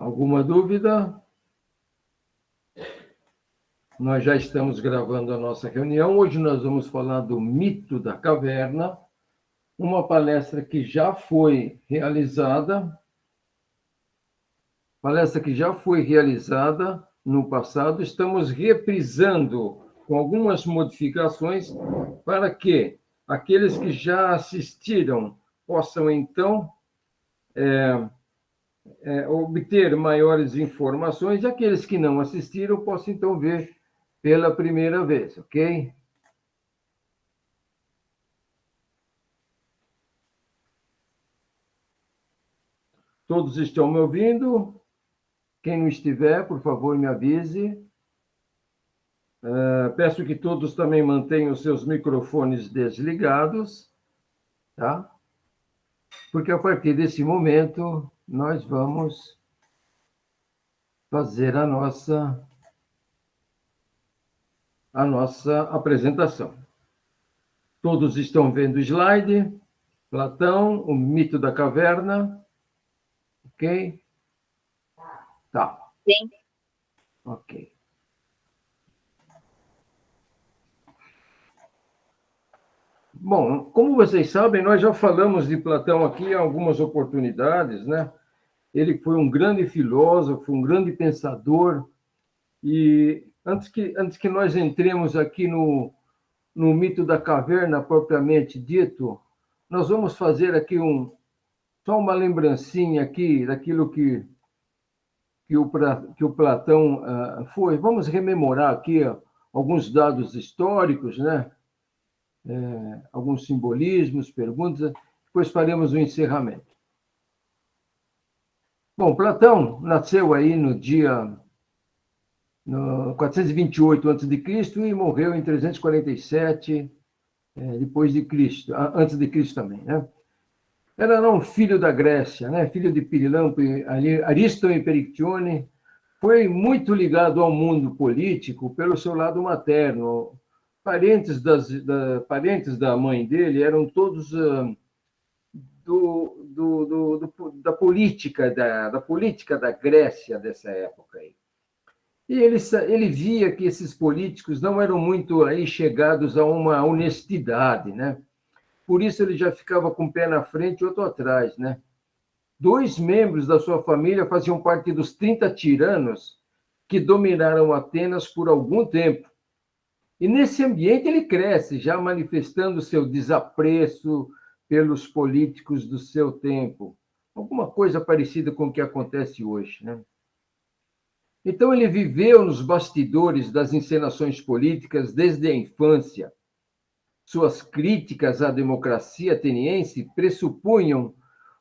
Alguma dúvida? Nós já estamos gravando a nossa reunião. Hoje nós vamos falar do mito da caverna, uma palestra que já foi realizada, no passado. Estamos reprisando com algumas modificações para que aqueles que já assistiram possam, então, obter maiores informações, e aqueles que não assistiram possam, então, ver pela primeira vez, ok? Todos estão me ouvindo? Quem não estiver, por favor, me avise. Peço que todos também mantenham os seus microfones desligados, tá? Porque a partir desse momento nós vamos fazer a nossa apresentação. Todos estão vendo o slide? Platão, o mito da caverna. Ok? Tá. Sim. Ok. Bom, como vocês sabem, nós já falamos de Platão aqui em algumas oportunidades, né? Ele foi um grande filósofo, um grande pensador, e antes que nós entremos aqui no mito da caverna propriamente dito, nós vamos fazer aqui só uma lembrancinha aqui daquilo que o Platão foi. Vamos rememorar aqui alguns dados históricos, né? Alguns simbolismos, perguntas, depois faremos o encerramento. Bom, Platão nasceu aí no 428 a.C. e morreu em 347 depois de Cristo, antes de Cristo também, né? Era um filho da Grécia, né? Filho de Pirilampo, Ariston e Perictione. Foi muito ligado ao mundo político pelo seu lado materno. Parentes da mãe dele eram todos da política da Grécia dessa época aí. E ele via que esses políticos não eram muito aí chegados a uma honestidade, né? Por isso ele já ficava com um pé na frente e outro atrás, né? 2 membros da sua família faziam parte dos 30 tiranos que dominaram Atenas por algum tempo. E nesse ambiente ele cresce, já manifestando seu desapreço pelos políticos do seu tempo. Alguma coisa parecida com o que acontece hoje, né? Então ele viveu nos bastidores das encenações políticas desde a infância. Suas críticas à democracia ateniense pressupunham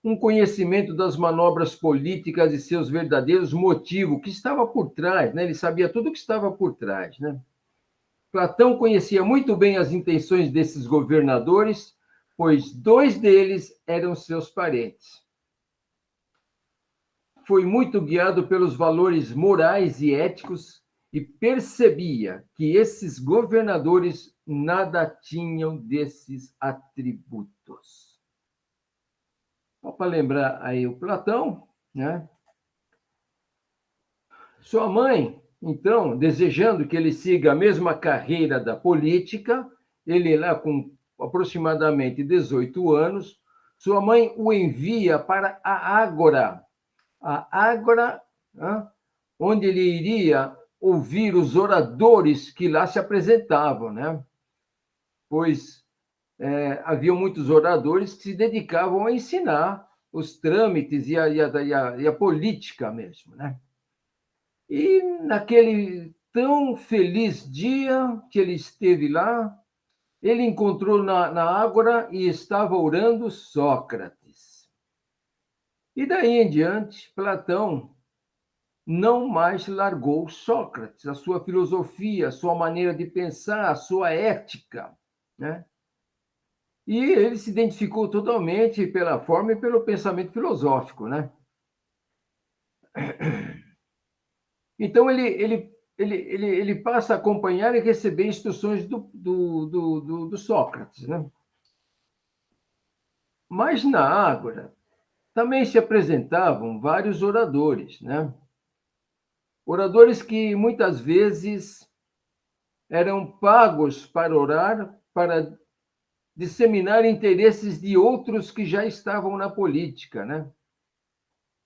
um conhecimento das manobras políticas e seus verdadeiros motivos, o que estava por trás, né? Ele sabia tudo o que estava por trás, né? Platão conhecia muito bem as intenções desses governadores, pois 2 deles eram seus parentes. Foi muito guiado pelos valores morais e éticos e percebia que esses governadores nada tinham desses atributos. Só para lembrar aí o Platão, né? Sua mãe, então, desejando que ele siga a mesma carreira da política, ele lá com aproximadamente 18 anos, sua mãe o envia para a Ágora. A Ágora, onde ele iria ouvir os oradores que lá se apresentavam, né? Pois havia muitos oradores que se dedicavam a ensinar os trâmites e a política mesmo, né? E naquele tão feliz dia que ele esteve lá, ele encontrou na Ágora e estava orando Sócrates. E daí em diante, Platão não mais largou Sócrates, a sua filosofia, a sua maneira de pensar, a sua ética, né? E ele se identificou totalmente pela forma e pelo pensamento filosófico, né? Então, ele passa a acompanhar e receber instruções do Sócrates, né? Mas na Ágora, Também se apresentavam vários oradores, né? Oradores que muitas vezes eram pagos para orar, para disseminar interesses de outros que já estavam na política, né?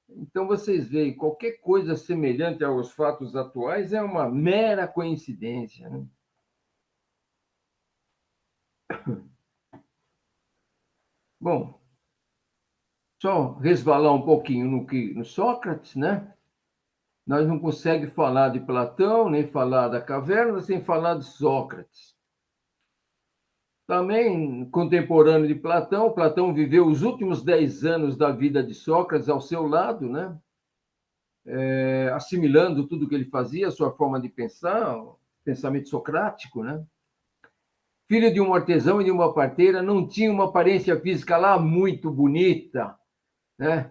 Então vocês veem, qualquer coisa semelhante aos fatos atuais é uma mera coincidência, né? Bom, só resvalar um pouquinho no Sócrates, né? Nós não conseguimos falar de Platão, nem falar da caverna, sem falar de Sócrates. Também contemporâneo de Platão, Platão viveu os últimos 10 anos da vida de Sócrates ao seu lado, né? Assimilando tudo que ele fazia, a sua forma de pensar, o pensamento socrático, né? Filho de um artesão e de uma parteira, não tinha uma aparência física lá muito bonita, né?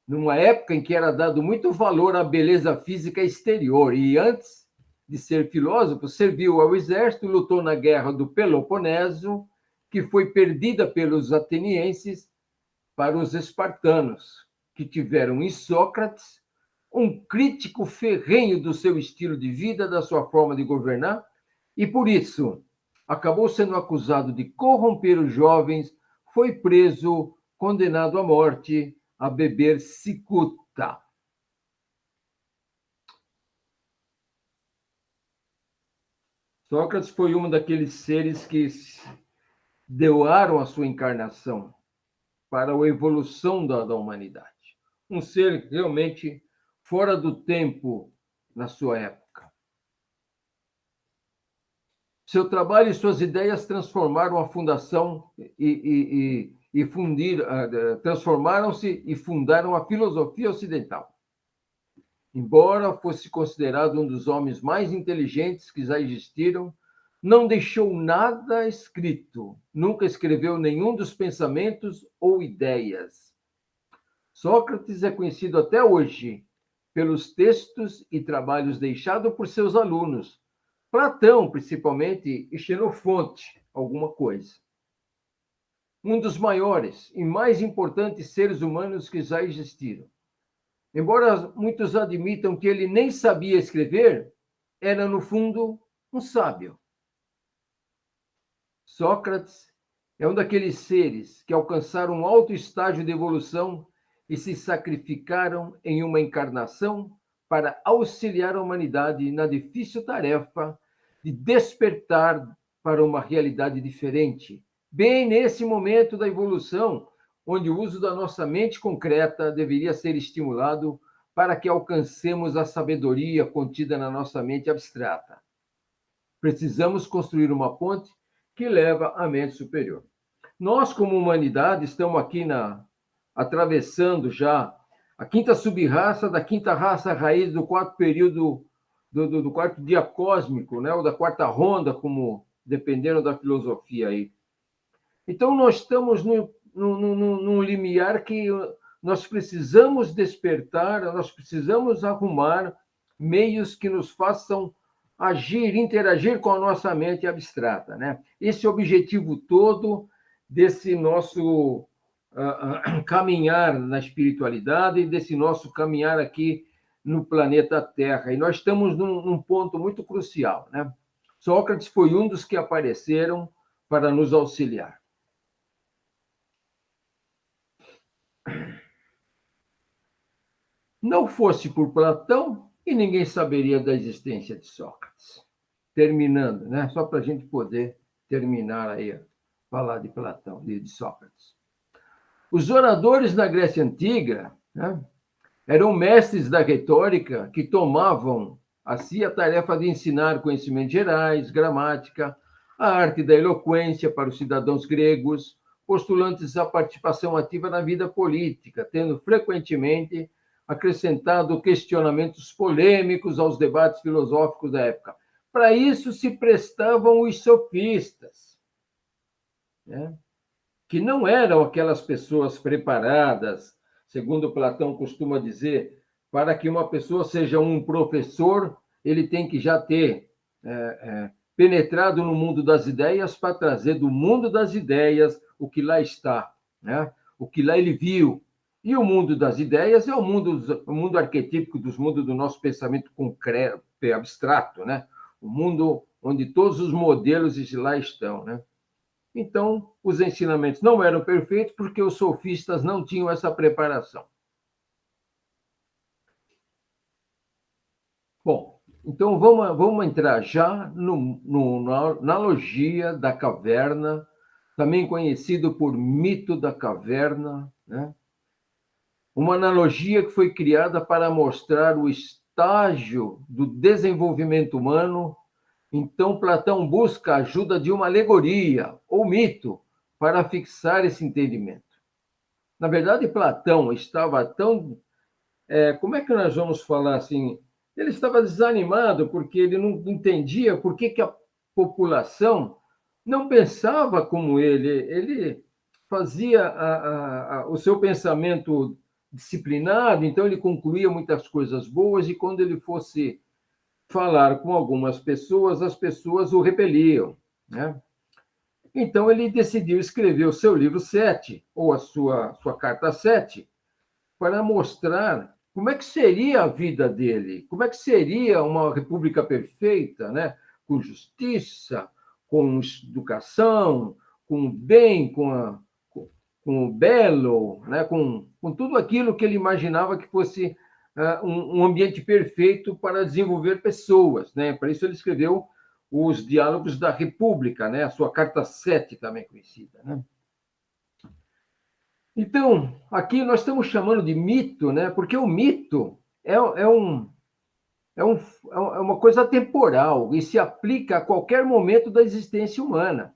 Numa época em que era dado muito valor à beleza física exterior. E antes de ser filósofo, serviu ao exército, lutou na guerra do Peloponeso, que foi perdida pelos atenienses para os espartanos, que tiveram em Sócrates um crítico ferrenho do seu estilo de vida, da sua forma de governar, e por isso acabou sendo acusado de corromper os jovens, foi preso, condenado à morte, a beber cicuta. Sócrates foi um daqueles seres que doaram a sua encarnação para a evolução da humanidade. Um ser realmente fora do tempo na sua época. Seu trabalho e suas ideias transformaram a fundação transformaram-se e fundaram a filosofia ocidental. Embora fosse considerado um dos homens mais inteligentes que já existiram, não deixou nada escrito, nunca escreveu nenhum dos pensamentos ou ideias. Sócrates é conhecido até hoje pelos textos e trabalhos deixados por seus alunos, Platão, principalmente, e Xenofonte, alguma coisa. Um dos maiores e mais importantes seres humanos que já existiram. Embora muitos admitam que ele nem sabia escrever, era, no fundo, um sábio. Sócrates é um daqueles seres que alcançaram um alto estágio de evolução e se sacrificaram em uma encarnação para auxiliar a humanidade na difícil tarefa de despertar para uma realidade diferente, bem nesse momento da evolução, onde o uso da nossa mente concreta deveria ser estimulado para que alcancemos a sabedoria contida na nossa mente abstrata. Precisamos construir uma ponte que leva à mente superior. Nós, como humanidade, estamos aqui atravessando já a quinta sub-raça da quinta raça raiz do quarto período, do quarto dia cósmico, né? Ou da quarta ronda, como dependendo da filosofia aí. Então, nós estamos num limiar que nós precisamos despertar, nós precisamos arrumar meios que nos façam agir, interagir com a nossa mente abstrata, né? Esse é o objetivo todo desse nosso caminhar na espiritualidade e desse nosso caminhar aqui no planeta Terra. E nós estamos num ponto muito crucial, né? Sócrates foi um dos que apareceram para nos auxiliar. Não fosse por Platão, e ninguém saberia da existência de Sócrates. Terminando, né? Só para a gente poder terminar aí, falar de Platão, de Sócrates. Os oradores na Grécia Antiga, né, eram mestres da retórica que tomavam a si a tarefa de ensinar conhecimentos gerais, gramática, a arte da eloquência para os cidadãos gregos, postulantes à participação ativa na vida política, tendo frequentemente acrescentado questionamentos polêmicos aos debates filosóficos da época. Para isso se prestavam os sofistas, né? Que não eram aquelas pessoas preparadas, segundo Platão costuma dizer, para que uma pessoa seja um professor, ele tem que já ter penetrado no mundo das ideias para trazer do mundo das ideias o que lá está, né? O que lá ele viu. E o mundo das ideias é o mundo arquetípico dos mundos do nosso pensamento concreto, abstrato, né? O mundo onde todos os modelos lá estão, né? Então, os ensinamentos não eram perfeitos porque os sofistas não tinham essa preparação. Bom, então vamos entrar já na analogia da caverna, também conhecido por mito da caverna, né? Uma analogia que foi criada para mostrar o estágio do desenvolvimento humano. Então, Platão busca a ajuda de uma alegoria ou mito para fixar esse entendimento. Na verdade, Platão estava tão... como é que nós vamos falar assim? Ele estava desanimado porque ele não entendia por que a população não pensava como ele. Ele fazia o seu pensamento disciplinado, então ele concluía muitas coisas boas, e quando ele fosse falar com algumas pessoas, as pessoas o repeliam, né? Então ele decidiu escrever o seu livro 7, ou a sua carta 7, para mostrar como é que seria a vida dele, como é que seria uma república perfeita, né? Com justiça, com educação, com o bem, com o belo, né? com tudo aquilo que ele imaginava que fosse um ambiente perfeito para desenvolver pessoas, né? Para isso ele escreveu os Diálogos da República, né? A sua carta 7, também conhecida, né? Então, aqui nós estamos chamando de mito, né? Porque o mito é uma coisa temporal e se aplica a qualquer momento da existência humana.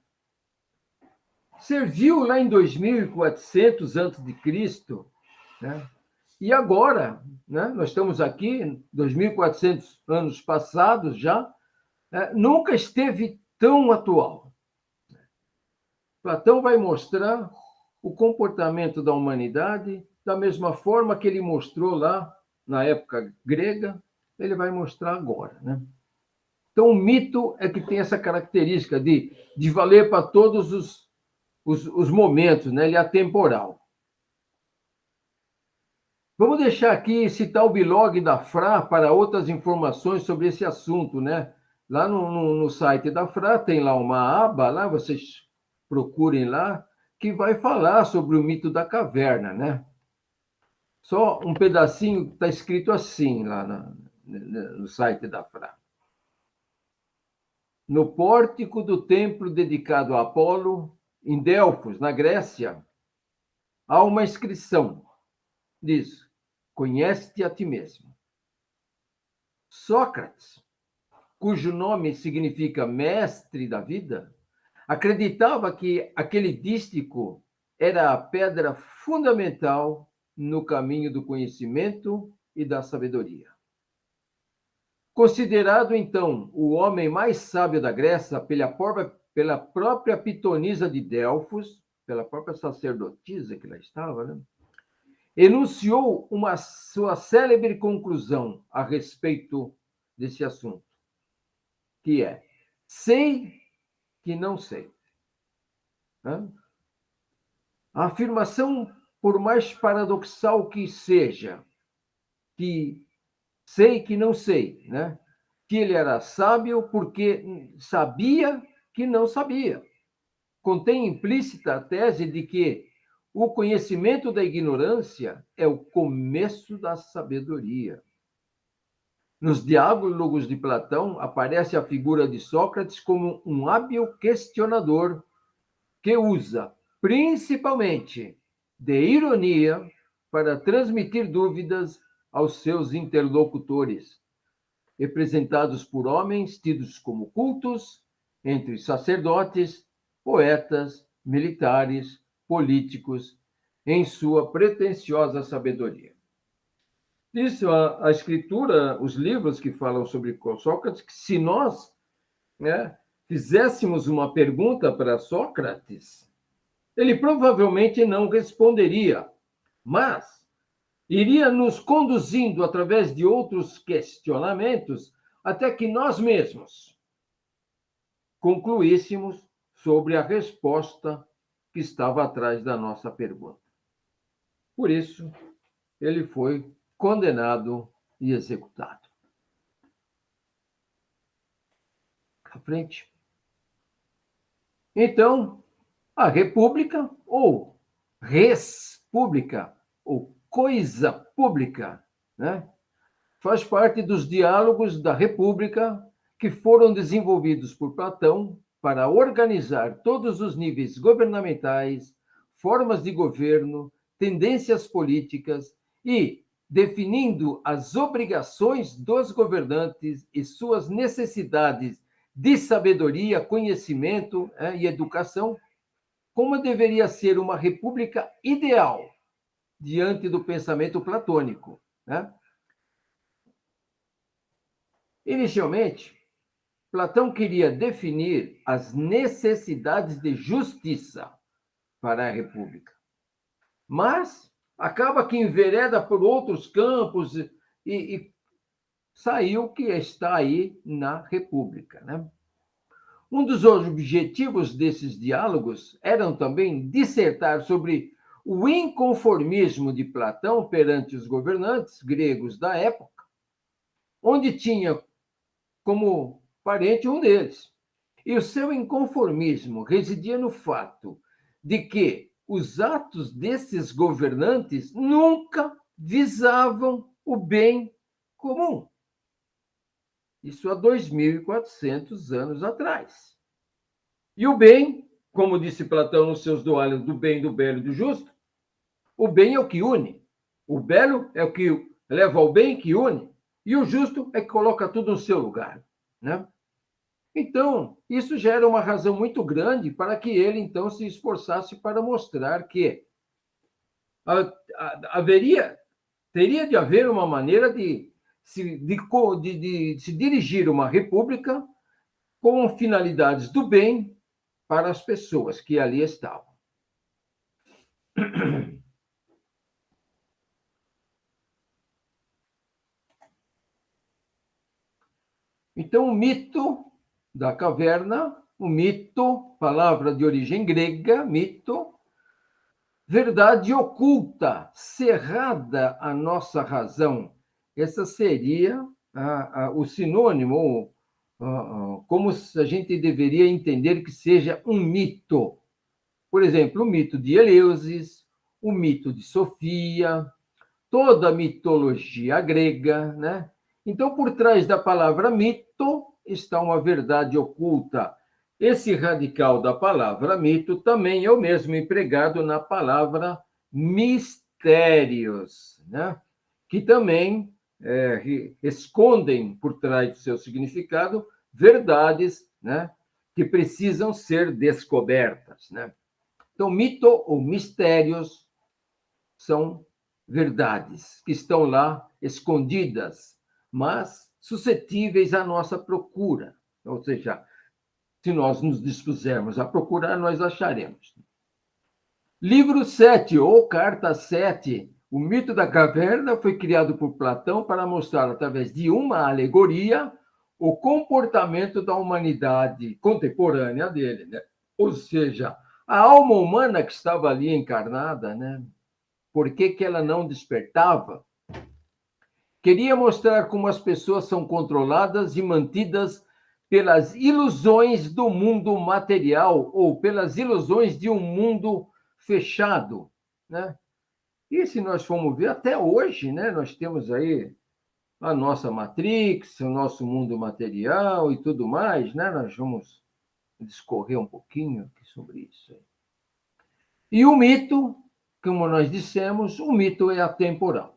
Serviu lá em 2400 a.C., né? E agora, né? Nós estamos aqui, 2400 anos passados já, nunca esteve tão atual. Platão vai mostrar o comportamento da humanidade da mesma forma que ele mostrou lá na época grega, ele vai mostrar agora, né? Então, o mito é que tem essa característica de valer para todos os momentos, né? Ele é atemporal. Vamos deixar aqui citar o blog da Fra para outras informações sobre esse assunto, né? Lá no site da Fra tem lá uma aba, lá vocês procurem lá, que vai falar sobre o mito da caverna, né? Só um pedacinho está escrito assim lá no site da Fra. No pórtico do templo dedicado a Apolo, em Delfos, na Grécia, há uma inscrição. Diz: conhece-te a ti mesmo. Sócrates, cujo nome significa mestre da vida, acreditava que aquele dístico era a pedra fundamental no caminho do conhecimento e da sabedoria. Considerado, então, o homem mais sábio da Grécia pela própria pitonisa de Delfos, pela própria sacerdotisa que lá estava, né? Enunciou uma sua célebre conclusão a respeito desse assunto, que é: sei que não sei. A afirmação, por mais paradoxal que seja, que sei que não sei, né? Que ele era sábio porque sabia que não sabia. Contém implícita a tese de que o conhecimento da ignorância é o começo da sabedoria. Nos diálogos de Platão, aparece a figura de Sócrates como um hábil questionador que usa, principalmente, de ironia para transmitir dúvidas aos seus interlocutores, representados por homens tidos como cultos, entre sacerdotes, poetas, militares, políticos, em sua pretensiosa sabedoria. Isso, a escritura, os livros que falam sobre Sócrates, que se nós, né, fizéssemos uma pergunta para Sócrates, ele provavelmente não responderia, mas iria nos conduzindo através de outros questionamentos até que nós mesmos concluíssemos sobre a resposta que estava atrás da nossa pergunta. Por isso, ele foi condenado e executado. À frente. Então, a república, ou res pública, ou coisa pública, né? Faz parte dos diálogos da república que foram desenvolvidos por Platão para organizar todos os níveis governamentais, formas de governo, tendências políticas e definindo as obrigações dos governantes e suas necessidades de sabedoria, conhecimento e educação, como deveria ser uma república ideal diante do pensamento platônico, né? Inicialmente, Platão queria definir as necessidades de justiça para a república, mas acaba que envereda por outros campos e saiu que está aí na república, né? Um dos objetivos desses diálogos eram também dissertar sobre o inconformismo de Platão perante os governantes gregos da época, onde tinha como parente um deles. E o seu inconformismo residia no fato de que os atos desses governantes nunca visavam o bem comum. Isso há 2.400 anos atrás. E o bem, como disse Platão nos seus duálios do bem, do belo e do justo, o bem é o que une. O belo é o que leva ao bem, que une. E o justo é que coloca tudo no seu lugar, né? Então, isso já era uma razão muito grande para que ele, então, se esforçasse para mostrar que teria de haver uma maneira de se dirigir uma república com finalidades do bem para as pessoas que ali estavam. Então, o mito da caverna, o mito, palavra de origem grega, mito, verdade oculta, cerrada à nossa razão. Essa seria o sinônimo, como a gente deveria entender que seja um mito. Por exemplo, o mito de Eleusis, o mito de Sofia, toda a mitologia grega, né? Então, por trás da palavra mito está uma verdade oculta. Esse radical da palavra mito também é o mesmo empregado na palavra mistérios, né? Que também escondem por trás do seu significado verdades, né? Que precisam ser descobertas, né? Então, mito ou mistérios são verdades que estão lá escondidas, mas suscetíveis à nossa procura. Ou seja, se nós nos dispusermos a procurar, nós acharemos. Livro 7, ou Carta 7, o mito da caverna foi criado por Platão para mostrar, através de uma alegoria, o comportamento da humanidade contemporânea dele, né? Ou seja, a alma humana que estava ali encarnada, né? Por que ela não despertava? Queria mostrar como as pessoas são controladas e mantidas pelas ilusões do mundo material ou pelas ilusões de um mundo fechado, né? E se nós formos ver, até hoje, né, nós temos aí a nossa Matrix, o nosso mundo material e tudo mais, né? Nós vamos discorrer um pouquinho aqui sobre isso. E o mito, como nós dissemos, o mito é atemporal.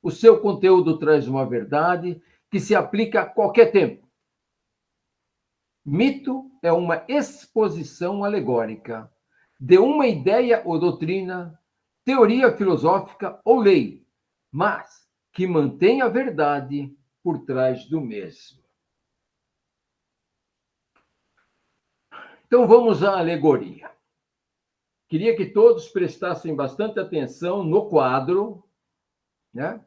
O seu conteúdo traz uma verdade que se aplica a qualquer tempo. Mito é uma exposição alegórica de uma ideia ou doutrina, teoria filosófica ou lei, mas que mantém a verdade por trás do mesmo. Então vamos à alegoria. Queria que todos prestassem bastante atenção no quadro, né?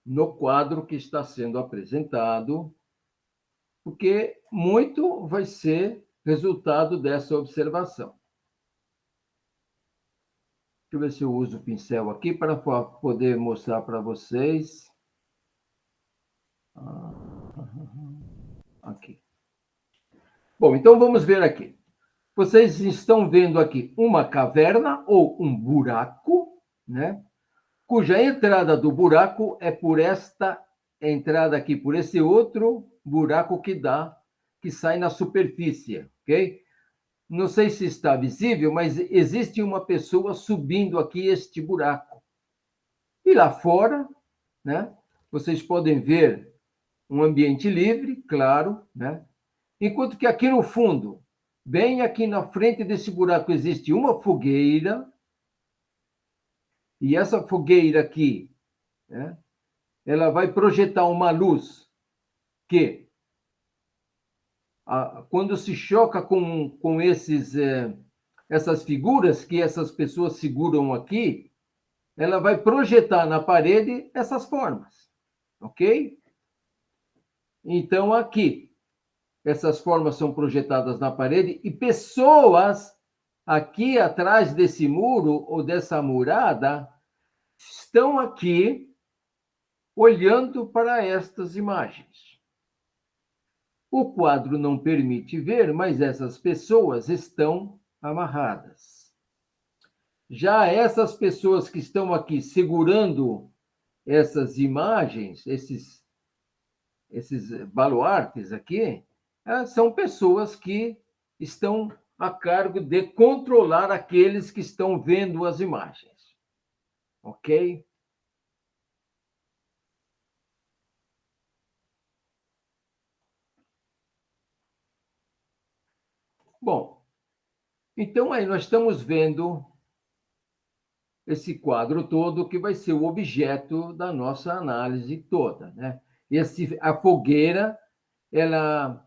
No quadro que está sendo apresentado, porque muito vai ser resultado dessa observação. eu ver se eu uso o pincel aqui para poder mostrar para vocês. Aqui. Bom, então vamos ver aqui. Vocês estão vendo aqui uma caverna ou um buraco, né? Cuja entrada do buraco é por esta entrada aqui, por esse outro buraco que sai na superfície, ok? Não sei se está visível, mas existe uma pessoa subindo aqui este buraco. E lá fora, né? Vocês podem ver um ambiente livre, claro, né? Enquanto que aqui no fundo, bem aqui na frente desse buraco, existe uma fogueira. E essa fogueira aqui, né, ela vai projetar uma luz que, quando se choca com essas figuras que essas pessoas seguram aqui, ela vai projetar na parede essas formas, ok? Então, aqui, essas formas são projetadas na parede e pessoas aqui atrás desse muro ou dessa murada estão aqui olhando para estas imagens. O quadro não permite ver, mas essas pessoas estão amarradas. Já essas pessoas que estão aqui segurando essas imagens, esses baluartes aqui, são pessoas que estão a cargo de controlar aqueles que estão vendo as imagens. Ok? Bom, então aí nós estamos vendo esse quadro todo que vai ser o objeto da nossa análise toda, né? A fogueira, ela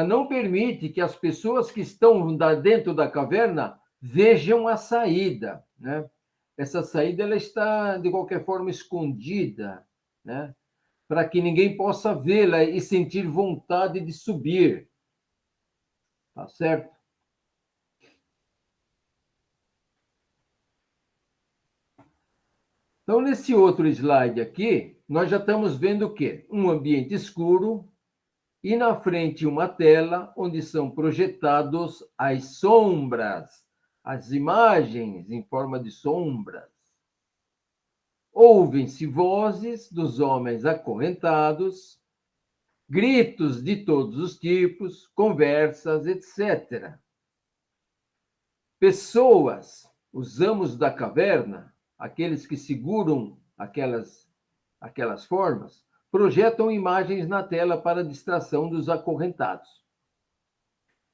não permite que as pessoas que estão dentro da caverna vejam a saída, né? Essa saída ela está de qualquer forma escondida, né? Para que ninguém possa vê-la e sentir vontade de subir, tá certo? Então, nesse outro slide aqui, nós já estamos vendo o quê? Um ambiente escuro e na frente uma tela onde são projetados as sombras, as imagens em forma de sombras. Ouvem-se vozes dos homens acorrentados, gritos de todos os tipos, conversas, etc. Pessoas, os amos da caverna, aqueles que seguram aquelas formas, projetam imagens na tela para distração dos acorrentados.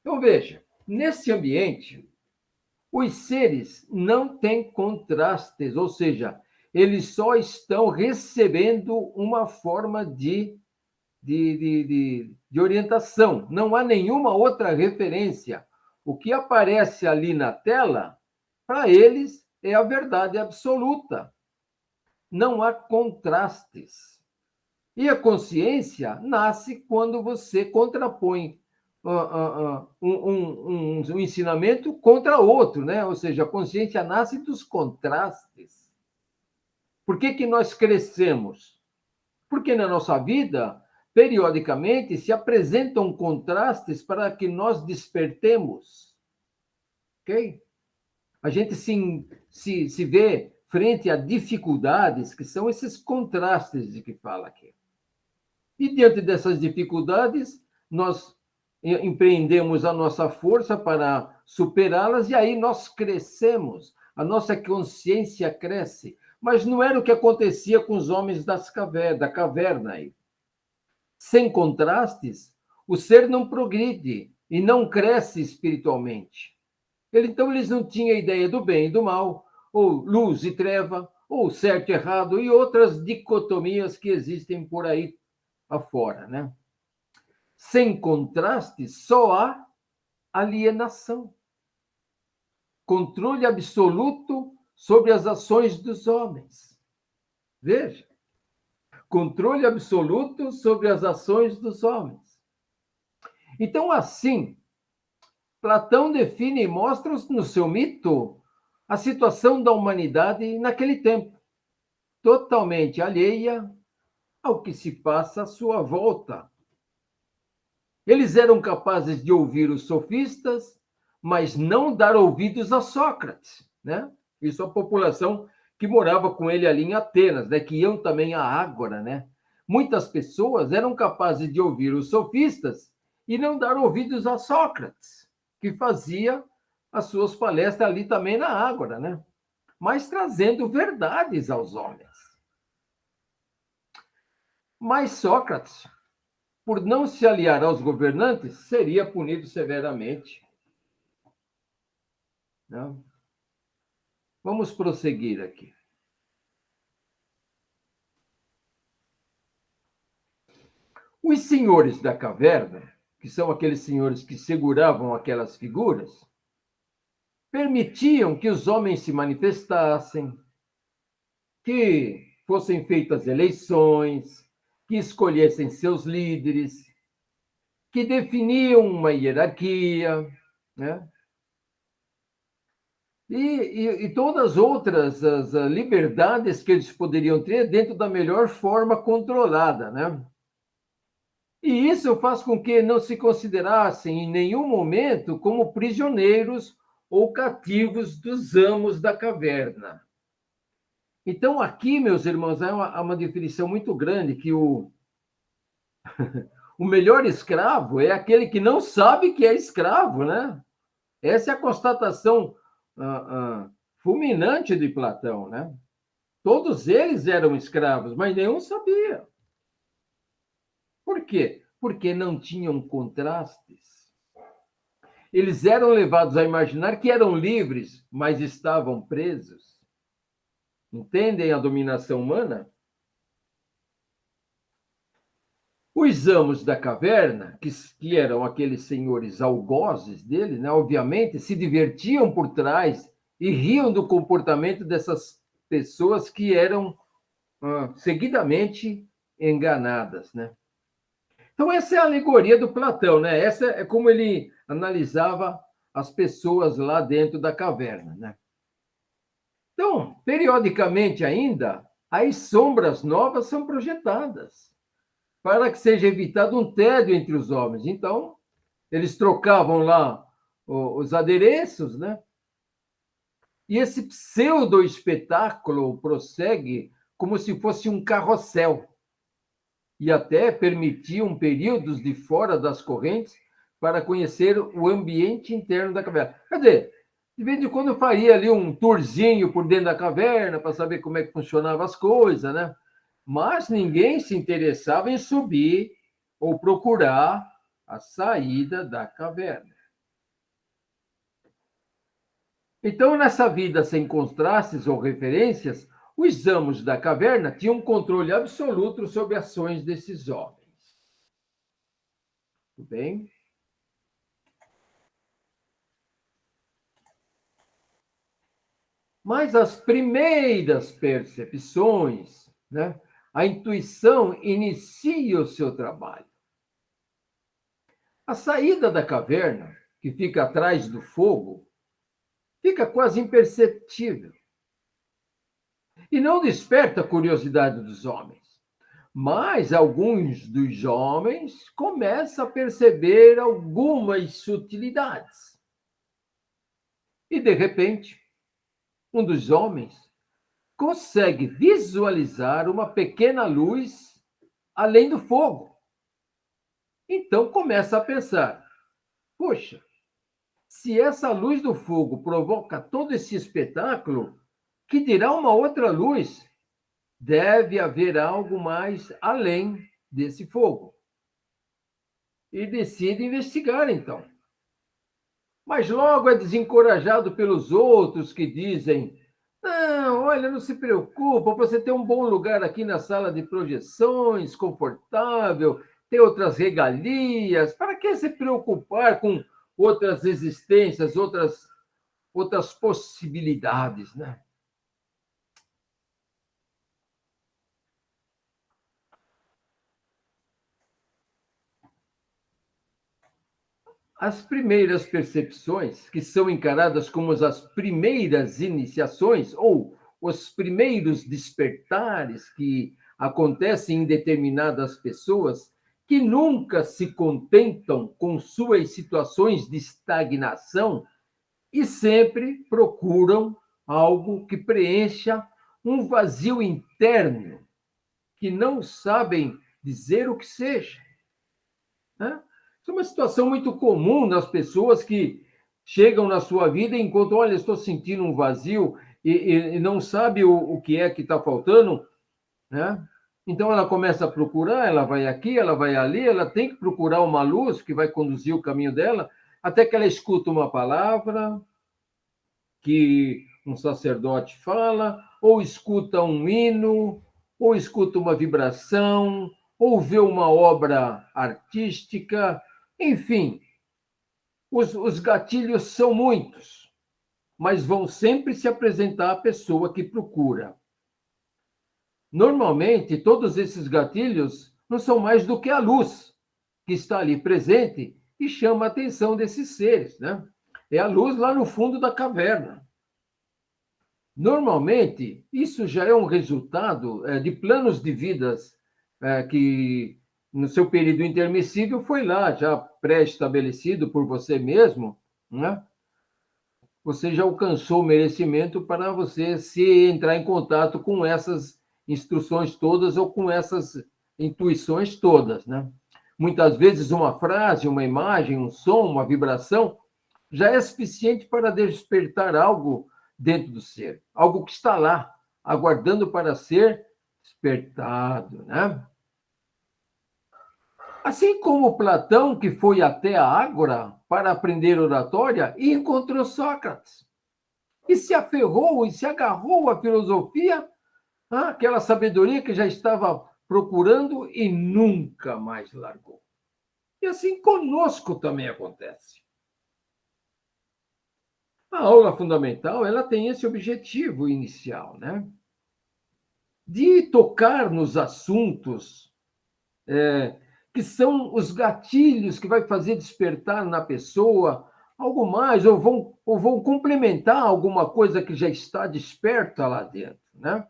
Então, veja, nesse ambiente, os seres não têm contrastes, ou seja, eles só estão recebendo uma forma de orientação. Não há nenhuma outra referência. O que aparece ali na tela, para eles, é a verdade absoluta. Não há contrastes. E a consciência nasce quando você contrapõe um ensinamento contra outro, né? Ou seja, a consciência nasce dos contrastes. Por que nós crescemos? Porque na nossa vida, periodicamente, se apresentam contrastes para que nós despertemos. Ok? A gente se vê frente a dificuldades, que são esses contrastes de que fala aqui. E diante dessas dificuldades, nós empreendemos a nossa força para superá-las e aí nós crescemos, a nossa consciência cresce. Mas não era o que acontecia com os homens da caverna aí. Sem contrastes, o ser não progride e não cresce espiritualmente. Então, eles não tinham ideia do bem e do mal, ou luz e treva, ou certo e errado, e outras dicotomias que existem por aí afora, né? Sem contrastes, só há alienação. Controle absoluto sobre as ações dos homens. Veja. Controle absoluto sobre as ações dos homens. Então, assim, Platão define e mostra no seu mito a situação da humanidade naquele tempo, totalmente alheia ao que se passa à sua volta. Eles eram capazes de ouvir os sofistas, mas não dar ouvidos a Sócrates, né? Isso a população que morava com ele ali em Atenas, né? Que iam também à Ágora, né? Muitas pessoas eram capazes de ouvir os sofistas e não dar ouvidos a Sócrates, que fazia as suas palestras ali também na Ágora, né? Mas trazendo verdades aos homens. Mas Sócrates, por não se aliar aos governantes, seria punido severamente. Não? Vamos prosseguir aqui. Os senhores da caverna, que são aqueles senhores que seguravam aquelas figuras, permitiam que os homens se manifestassem, que fossem feitas eleições, que escolhessem seus líderes, que definiam uma hierarquia, né? E todas as outras as liberdades que eles poderiam ter dentro da melhor forma controlada, né? E isso faz com que não se considerassem em nenhum momento como prisioneiros ou cativos dos amos da caverna. Então, aqui, meus irmãos, há uma definição muito grande que o melhor escravo é aquele que não sabe que é escravo, né? Essa é a constatação fulminante de Platão, né? Todos eles eram escravos, mas nenhum sabia. Por quê? Porque não tinham contrastes. Eles eram levados a imaginar que eram livres, mas estavam presos. Entendem a dominação humana? Os amos da caverna, que eram aqueles senhores algozes dele, né, obviamente, se divertiam por trás e riam do comportamento dessas pessoas que eram seguidamente enganadas, né? Então, essa é a alegoria do Platão, né? Essa é como ele analisava as pessoas lá dentro da caverna, né? Então, periodicamente ainda, as sombras novas são projetadas para que seja evitado um tédio entre os homens. Então, eles trocavam lá os adereços, né? E esse pseudo-espetáculo prossegue como se fosse um carrossel e até permitiam períodos de fora das correntes para conhecer o ambiente interno da caverna. Quer dizer, de vez em quando eu faria ali um tourzinho por dentro da caverna para saber como é que funcionavam as coisas, né? Mas ninguém se interessava em subir ou procurar a saída da caverna. Então, nessa vida sem contrastes ou referências, os amos da caverna tinham um controle absoluto sobre ações desses homens. Tudo bem? Mas as primeiras percepções, né? A intuição inicia o seu trabalho. A saída da caverna, que fica atrás do fogo, fica quase imperceptível e não desperta a curiosidade dos homens. Mas alguns dos homens começam a perceber algumas sutilidades. E, de repente, um dos homens consegue visualizar uma pequena luz além do fogo. Então começa a pensar: poxa, se essa luz do fogo provoca todo esse espetáculo, que dirá uma outra luz? Deve haver algo mais além desse fogo. E decide investigar, então. Mas logo é desencorajado pelos outros que dizem: não, olha, não se preocupa, você tem um bom lugar aqui na sala de projeções, confortável, tem outras regalias, para que se preocupar com outras existências, outras possibilidades, né? As primeiras percepções, que são encaradas como as primeiras iniciações, ou os primeiros despertares que acontecem em determinadas pessoas, que nunca se contentam com suas situações de estagnação e sempre procuram algo que preencha um vazio interno, que não sabem dizer o que seja, né? Isso é uma situação muito comum nas pessoas que chegam na sua vida e encontram, olha, estou sentindo um vazio e não sabe o que é que está faltando, né? Então ela começa a procurar, ela vai aqui, ela vai ali, ela tem que procurar uma luz que vai conduzir o caminho dela, até que ela escuta uma palavra que um sacerdote fala, ou escuta um hino, ou escuta uma vibração, ou vê uma obra artística, enfim, os gatilhos são muitos, mas vão sempre se apresentar à pessoa que procura. Normalmente, todos esses gatilhos não são mais do que a luz que está ali presente e chama a atenção desses seres, né? É a luz lá no fundo da caverna. Normalmente, isso já é um resultado de planos de vidas que, no seu período intermissível, foi lá, já pré-estabelecido por você mesmo, né? Você já alcançou o merecimento para você se entrar em contato com essas instruções todas ou com essas intuições todas, né? Muitas vezes uma frase, uma imagem, um som, uma vibração já é suficiente para despertar algo dentro do ser, algo que está lá, aguardando para ser despertado, né? Assim como Platão, que foi até a Ágora para aprender oratória e encontrou Sócrates, e se aferrou e se agarrou à filosofia, aquela sabedoria que já estava procurando e nunca mais largou. E assim conosco também acontece. A aula fundamental, ela tem esse objetivo inicial, né? De tocar nos assuntos que são os gatilhos que vai fazer despertar na pessoa algo mais, ou vão complementar alguma coisa que já está desperta lá dentro, né?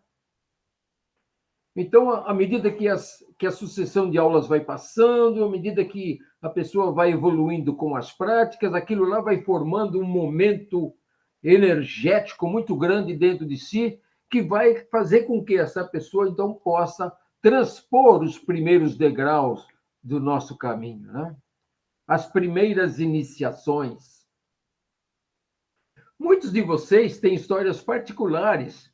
Então, à medida que a sucessão de aulas vai passando, à medida que a pessoa vai evoluindo com as práticas, aquilo lá vai formando um momento energético muito grande dentro de si, que vai fazer com que essa pessoa, então, possa transpor os primeiros degraus do nosso caminho, né? As primeiras iniciações. Muitos de vocês têm histórias particulares,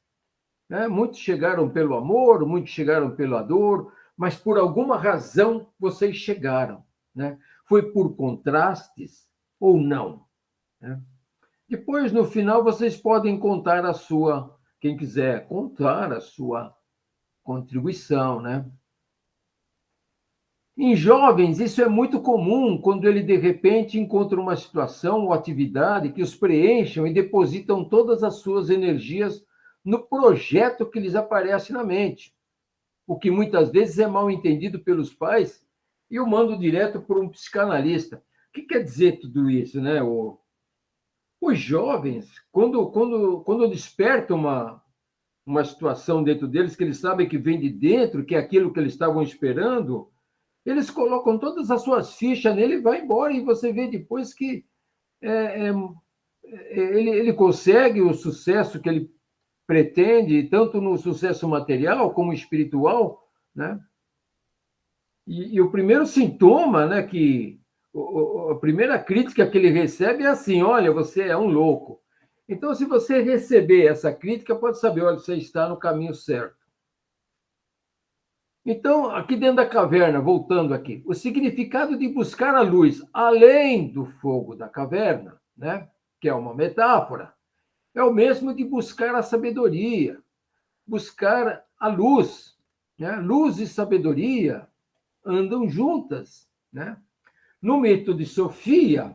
né? Muitos chegaram pelo amor, muitos chegaram pela dor, mas por alguma razão vocês chegaram, né? Foi por contrastes ou não, né? Depois, no final, vocês podem contar a sua, quem quiser contar a sua contribuição, né? Em jovens, isso é muito comum quando ele, de repente, encontra uma situação ou atividade que os preencham e depositam todas as suas energias no projeto que lhes aparece na mente, o que muitas vezes é mal entendido pelos pais e o mando direto por um psicanalista. O que quer dizer tudo isso, né? Os jovens, quando despertam uma situação dentro deles que eles sabem que vem de dentro, que é aquilo que eles estavam esperando, eles colocam todas as suas fichas nele e vai embora, e você vê depois que ele consegue o sucesso que ele pretende, tanto no sucesso material como espiritual, né? E o primeiro sintoma, né, a primeira crítica que ele recebe é assim: olha, você é um louco. Então, se você receber essa crítica, pode saber, olha, você está no caminho certo. Então, aqui dentro da caverna, voltando aqui, o significado de buscar a luz além do fogo da caverna, né, que é uma metáfora, é o mesmo de buscar a sabedoria, buscar a luz, né? Luz e sabedoria andam juntas, né? No mito de Sofia,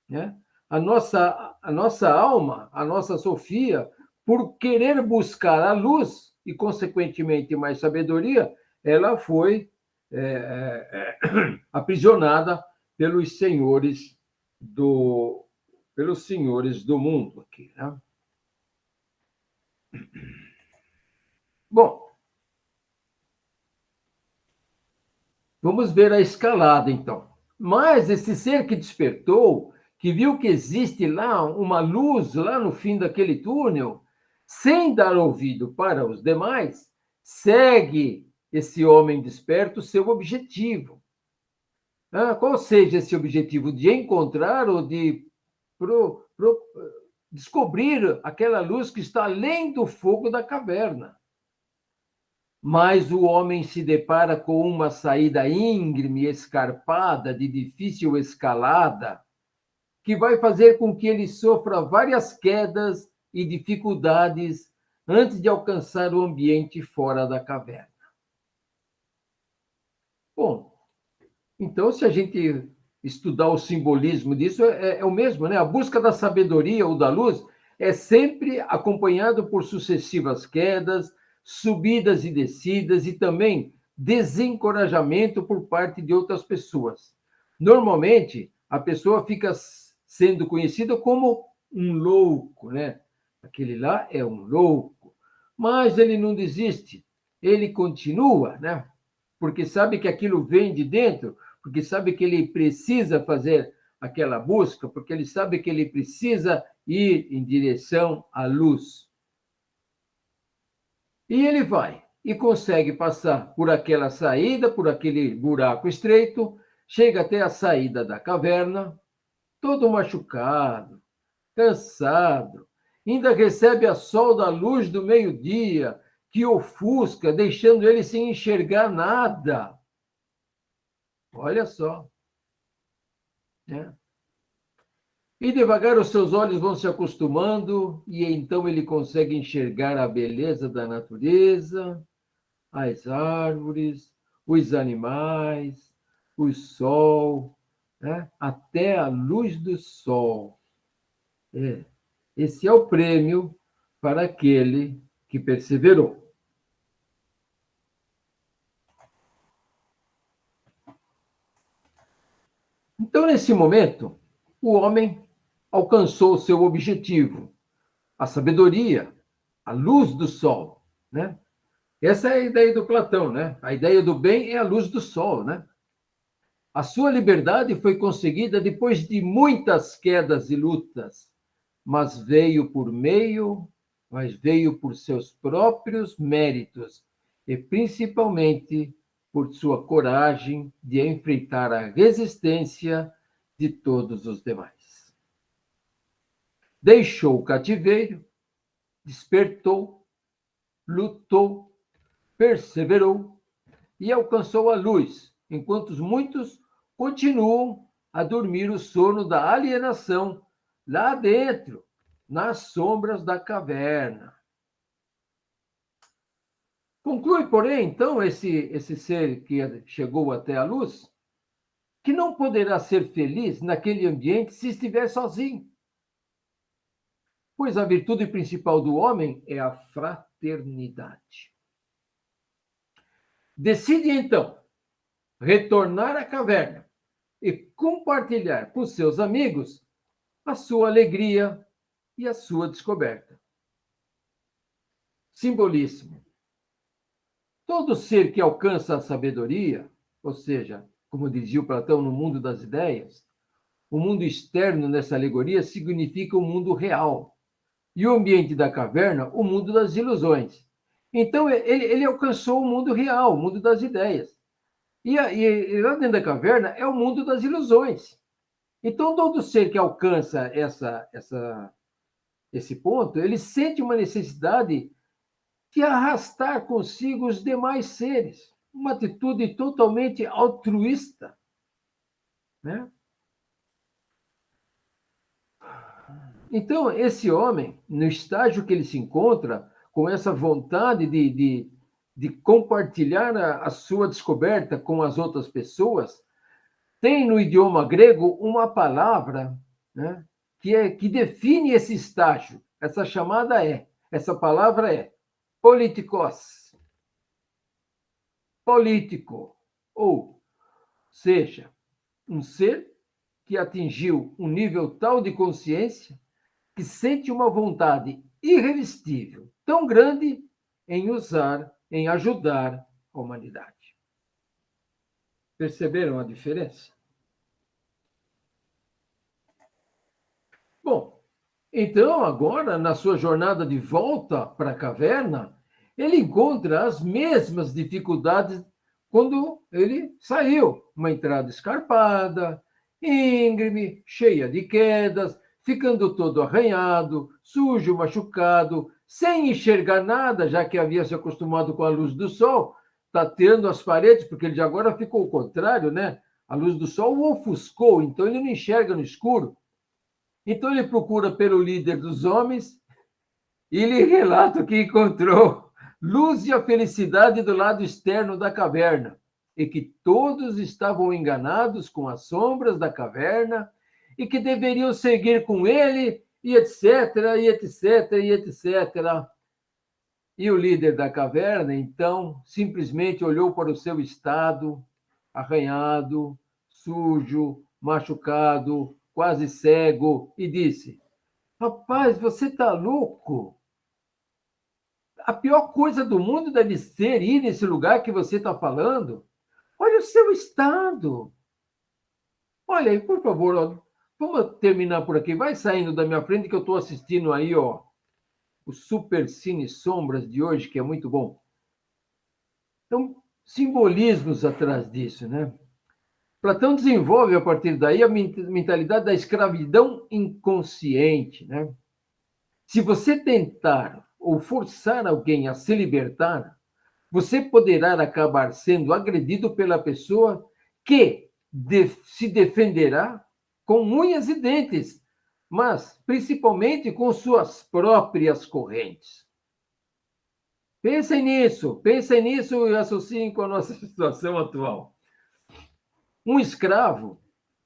né, a nossa alma, a nossa Sofia, por querer buscar a luz e, consequentemente, mais sabedoria, ela foi aprisionada pelos senhores pelos senhores do mundo aqui, né? Bom, vamos ver a escalada, então. Mas esse ser que despertou, que viu que existe lá uma luz lá no fim daquele túnel, sem dar ouvido para os demais, segue esse homem desperto seu objetivo. Qual seja esse objetivo? De encontrar ou de descobrir aquela luz que está além do fogo da caverna. Mas o homem se depara com uma saída íngreme, escarpada, de difícil escalada, que vai fazer com que ele sofra várias quedas e dificuldades antes de alcançar o ambiente fora da caverna. Bom, então, se a gente estudar o simbolismo disso, é o mesmo, né? A busca da sabedoria ou da luz é sempre acompanhado por sucessivas quedas, subidas e descidas e também desencorajamento por parte de outras pessoas. Normalmente, a pessoa fica sendo conhecida como um louco, né? Aquele lá é um louco. Mas ele não desiste, ele continua, né? Porque sabe que aquilo vem de dentro, porque sabe que ele precisa fazer aquela busca, porque ele sabe que ele precisa ir em direção à luz. E ele vai e consegue passar por aquela saída, por aquele buraco estreito, chega até a saída da caverna, todo machucado, cansado, ainda recebe a sol da luz do meio-dia, que ofusca, deixando ele sem enxergar nada. Olha só. Né? E devagar os seus olhos vão se acostumando, e então ele consegue enxergar a beleza da natureza, as árvores, os animais, o sol, né? Até a luz do sol. Esse é o prêmio para aquele que perseverou. Então, nesse momento, o homem alcançou o seu objetivo, a sabedoria, a luz do sol, né? Essa é a ideia do Platão, né? A ideia do bem é a luz do sol, né? A sua liberdade foi conseguida depois de muitas quedas e lutas, mas veio por seus próprios méritos e principalmente por sua coragem de enfrentar a resistência de todos os demais. Deixou o cativeiro, despertou, lutou, perseverou e alcançou a luz, enquanto muitos continuam a dormir o sono da alienação lá dentro, nas sombras da caverna. Conclui, porém, então, esse ser que chegou até a luz, que não poderá ser feliz naquele ambiente se estiver sozinho. Pois a virtude principal do homem é a fraternidade. Decide, então, retornar à caverna e compartilhar com seus amigos a sua alegria e a sua descoberta. Simbolismo. Todo ser que alcança a sabedoria, ou seja, como dizia o Platão, no mundo das ideias, o mundo externo nessa alegoria significa o mundo real. E o ambiente da caverna, o mundo das ilusões. Então, ele alcançou o mundo real, o mundo das ideias. E lá dentro da caverna é o mundo das ilusões. Então, todo ser que alcança esse ponto, ele sente uma necessidade de arrastar consigo os demais seres. Uma atitude totalmente altruísta. Né? Então, esse homem, no estágio que ele se encontra, com essa vontade de compartilhar a sua descoberta com as outras pessoas, tem no idioma grego uma palavra, né, que define esse estágio. Essa palavra é politikos. Político, ou seja, um ser que atingiu um nível tal de consciência que sente uma vontade irresistível, tão grande em usar, em ajudar a humanidade. Perceberam a diferença? Bom, então agora, na sua jornada de volta para a caverna, ele encontra as mesmas dificuldades quando ele saiu. Uma entrada escarpada, íngreme, cheia de quedas, ficando todo arranhado, sujo, machucado, sem enxergar nada, já que havia se acostumado com a luz do sol, tateando as paredes, porque ele agora ficou ao contrário, né? A luz do sol o ofuscou, então ele não enxerga no escuro. Então ele procura pelo líder dos homens e lhe relata que encontrou luz e a felicidade do lado externo da caverna, e que todos estavam enganados com as sombras da caverna e que deveriam seguir com ele, e etc, e etc, e etc. E o líder da caverna, então, simplesmente olhou para o seu estado, arranhado, sujo, machucado, quase cego, e disse: Rapaz, você está louco? A pior coisa do mundo deve ser ir nesse lugar que você está falando. Olha o seu estado. Olha aí, por favor, ó, vamos terminar por aqui. Vai saindo da minha frente que eu estou assistindo aí, ó, o Super Cine Sombras de hoje, que é muito bom. Então, simbolismos atrás disso, né? Platão desenvolve, a partir daí, a mentalidade da escravidão inconsciente, né? Se você tentar ou forçar alguém a se libertar, você poderá acabar sendo agredido pela pessoa que se defenderá com unhas e dentes, mas principalmente com suas próprias correntes. Pensem nisso e associem com a nossa situação atual. Um escravo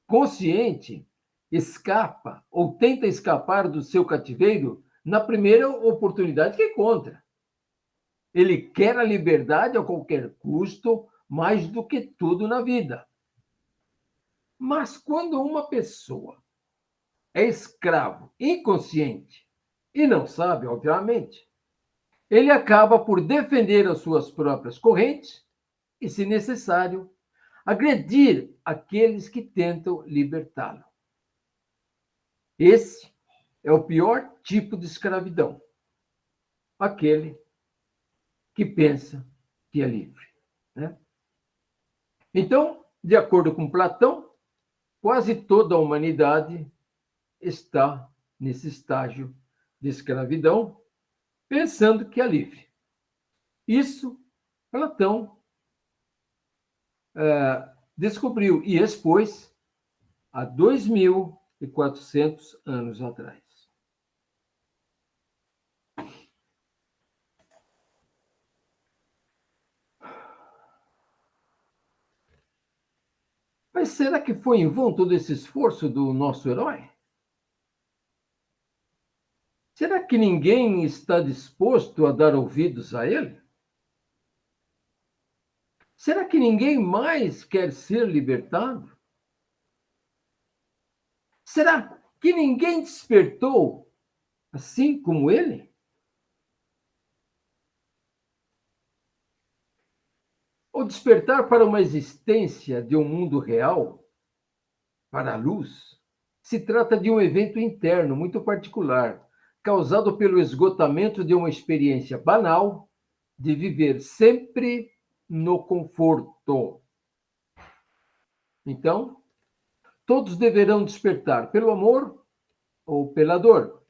consciente escapa ou tenta escapar do seu cativeiro na primeira oportunidade que encontra. Ele quer a liberdade a qualquer custo, mais do que tudo na vida. Mas quando uma pessoa é escravo, inconsciente, e não sabe, obviamente, ele acaba por defender as suas próprias correntes e, se necessário, agredir aqueles que tentam libertá-lo. Esse é o pior tipo de escravidão, aquele que pensa que é livre, né? Então, de acordo com Platão, quase toda a humanidade está nesse estágio de escravidão, pensando que é livre. Isso Platão descobriu e expôs há 2.400 anos atrás. Mas será que foi em vão todo esse esforço do nosso herói? Será que ninguém está disposto a dar ouvidos a ele? Será que ninguém mais quer ser libertado? Será que ninguém despertou assim como ele? O despertar para uma existência de um mundo real, para a luz, se trata de um evento interno muito particular, causado pelo esgotamento de uma experiência banal de viver sempre no conforto. Então, todos deverão despertar pelo amor ou pela dor.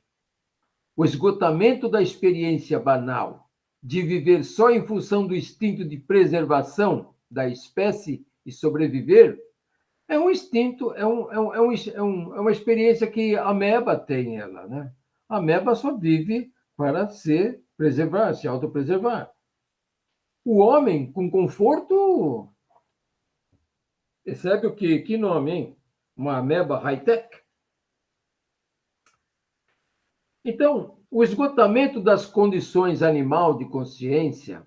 O esgotamento da experiência banal de viver só em função do instinto de preservação da espécie e sobreviver é um instinto, é uma experiência que a ameba tem ela, né? A ameba só vive para se preservar, se autopreservar. O homem com conforto recebe o quê? Que nome, hein? Uma ameba high-tech? Então, o esgotamento das condições animal de consciência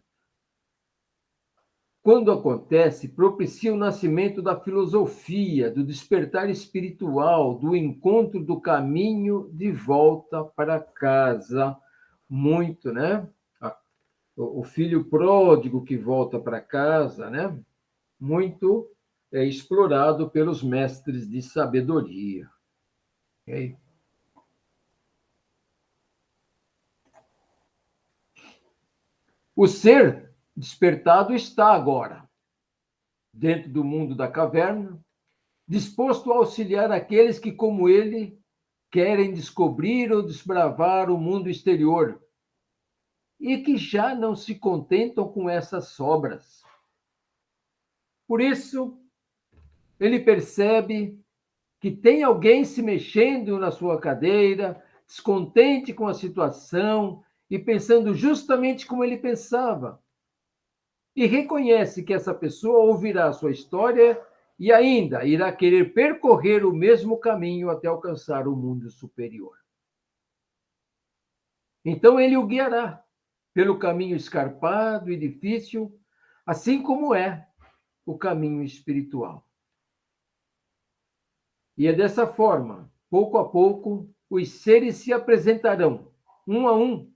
quando acontece, propicia o nascimento da filosofia, do despertar espiritual, do encontro do caminho de volta para casa. Muito, né? O filho pródigo que volta para casa, né? Muito explorado pelos mestres de sabedoria. Okay? O ser despertado está agora dentro do mundo da caverna, disposto a auxiliar aqueles que, como ele, querem descobrir ou desbravar o mundo exterior e que já não se contentam com essas sobras. Por isso, ele percebe que tem alguém se mexendo na sua cadeira, descontente com a situação e pensando justamente como ele pensava. E reconhece que essa pessoa ouvirá a sua história e ainda irá querer percorrer o mesmo caminho até alcançar o mundo superior. Então ele o guiará pelo caminho escarpado e difícil, assim como é o caminho espiritual. E é dessa forma, pouco a pouco, os seres se apresentarão, um a um,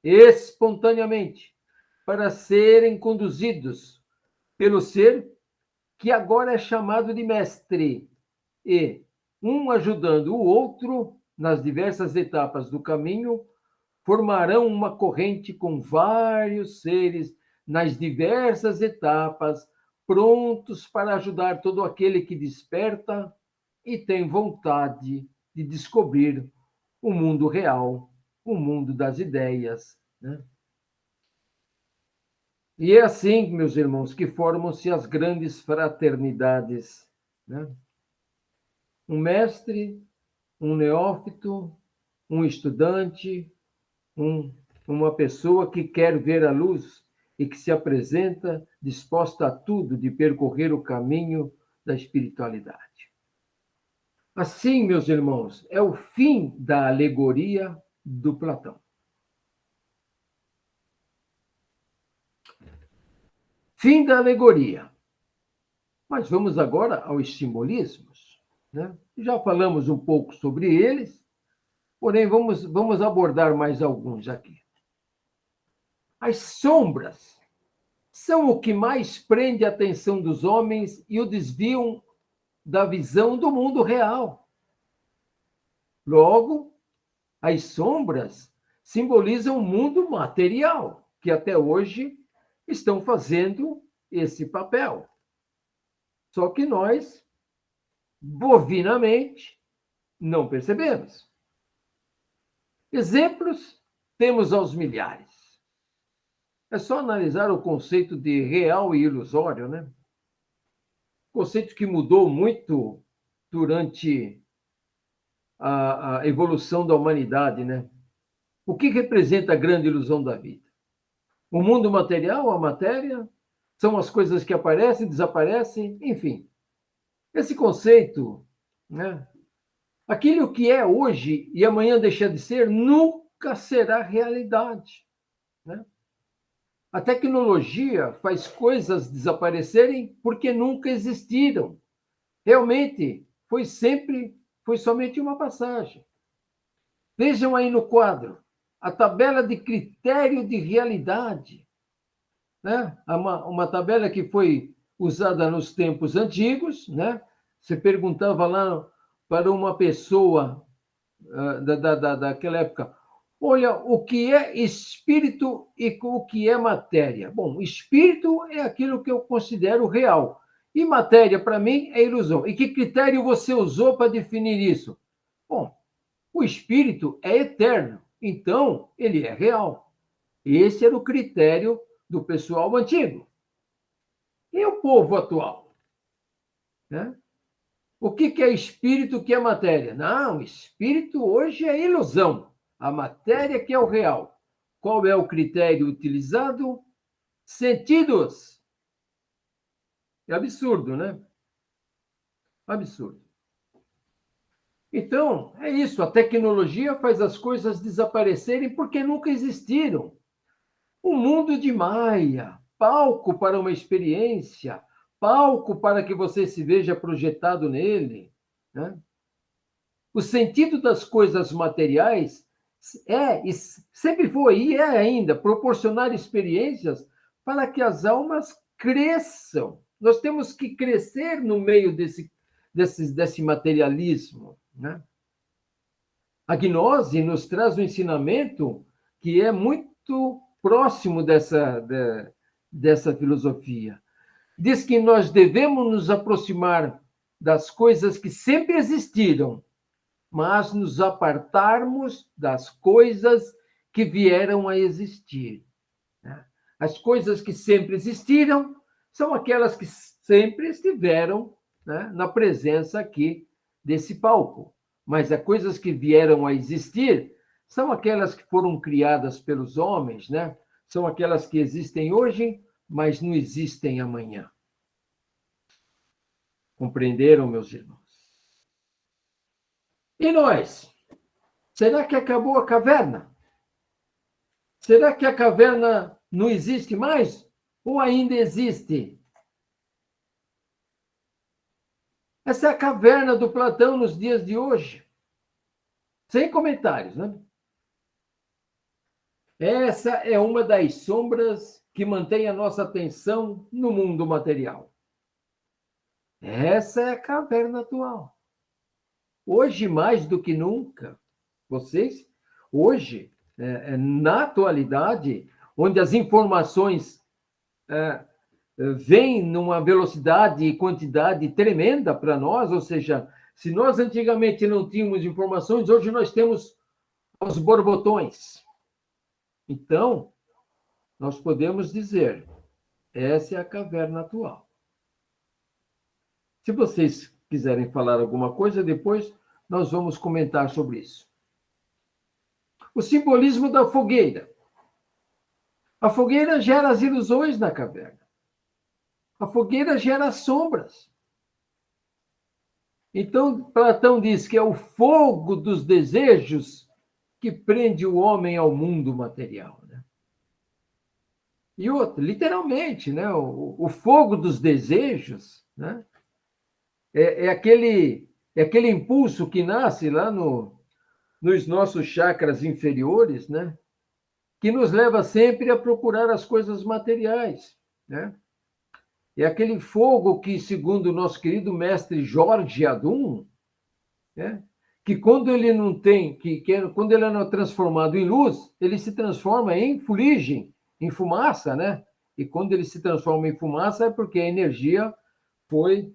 espontaneamente, para serem conduzidos pelo ser que agora é chamado de mestre, e, um ajudando o outro nas diversas etapas do caminho, formarão uma corrente com vários seres nas diversas etapas, prontos para ajudar todo aquele que desperta e tem vontade de descobrir o mundo real, o mundo das ideias, né? E é assim, meus irmãos, que formam-se as grandes fraternidades, né? Um mestre, um neófito, um estudante, uma pessoa que quer ver a luz e que se apresenta disposta a tudo de percorrer o caminho da espiritualidade. Assim, meus irmãos, é o fim da alegoria do Platão. Fim da alegoria. Mas vamos agora aos simbolismos, né? Já falamos um pouco sobre eles, porém vamos abordar mais alguns aqui. As sombras são o que mais prende a atenção dos homens e o desviam da visão do mundo real. Logo, as sombras simbolizam o mundo material, que até hoje estão fazendo esse papel. Só que nós, bovinamente, não percebemos. Exemplos temos aos milhares. É só analisar o conceito de real e ilusório, né? Conceito que mudou muito durante a evolução da humanidade, né? O que representa a grande ilusão da vida? O mundo material, a matéria, são as coisas que aparecem, desaparecem, enfim. Esse conceito, né? Aquilo que é hoje e amanhã deixa de ser, nunca será realidade, né? A tecnologia faz coisas desaparecerem porque nunca existiram. Realmente, foi somente uma passagem. Vejam aí no quadro a tabela de critério de realidade, né? Uma tabela que foi usada nos tempos antigos, né? Você perguntava lá para uma pessoa daquela época, olha, o que é espírito e o que é matéria? Bom, espírito é aquilo que eu considero real. E matéria, para mim, é ilusão. E que critério você usou para definir isso? Bom, o espírito é eterno, então ele é real. Esse era o critério do pessoal antigo. E o povo atual? Né? O que é espírito, o que é matéria? Não, espírito hoje é ilusão. A matéria que é o real. Qual é o critério utilizado? Sentidos. É absurdo, né? Absurdo. Então, é isso. A tecnologia faz as coisas desaparecerem porque nunca existiram. O mundo de Maia, palco para uma experiência, palco para que você se veja projetado nele, né? O sentido das coisas materiais e sempre foi e é ainda proporcionar experiências para que as almas cresçam. Nós temos que crescer no meio desse materialismo, né? A gnose nos traz um ensinamento que é muito próximo dessa filosofia. Diz que nós devemos nos aproximar das coisas que sempre existiram, mas nos apartarmos das coisas que vieram a existir. As coisas que sempre existiram são aquelas que sempre estiveram, né, na presença aqui desse palco. Mas as coisas que vieram a existir são aquelas que foram criadas pelos homens, né? São aquelas que existem hoje, mas não existem amanhã. Compreenderam, meus irmãos? E nós? Será que acabou a caverna? Será que a caverna não existe mais? Ou ainda existe? Essa é a caverna do Platão nos dias de hoje. Sem comentários, né? Essa é uma das sombras que mantém a nossa atenção no mundo material. Essa é a caverna atual. Hoje, mais do que nunca, hoje, na atualidade, onde as informações vêm numa velocidade e quantidade tremenda para nós, ou seja, se nós antigamente não tínhamos informações, hoje nós temos os borbotões. Então, nós podemos dizer, essa é a caverna atual. Se vocês quiserem falar alguma coisa, depois nós vamos comentar sobre isso. O simbolismo da fogueira. A fogueira gera as ilusões na caverna. A fogueira gera sombras. Então, Platão diz que é o fogo dos desejos que prende o homem ao mundo material, né? E outro, literalmente, né? O fogo dos desejos, né? É aquele impulso que nasce lá nos nossos chakras inferiores, né? Que nos leva sempre a procurar as coisas materiais, né? É aquele fogo que, segundo o nosso querido mestre Jorge Adum, né? Que quando ele não tem, quando ele não é transformado em luz, ele se transforma em fuligem, em fumaça, né? E quando ele se transforma em fumaça é porque a energia foi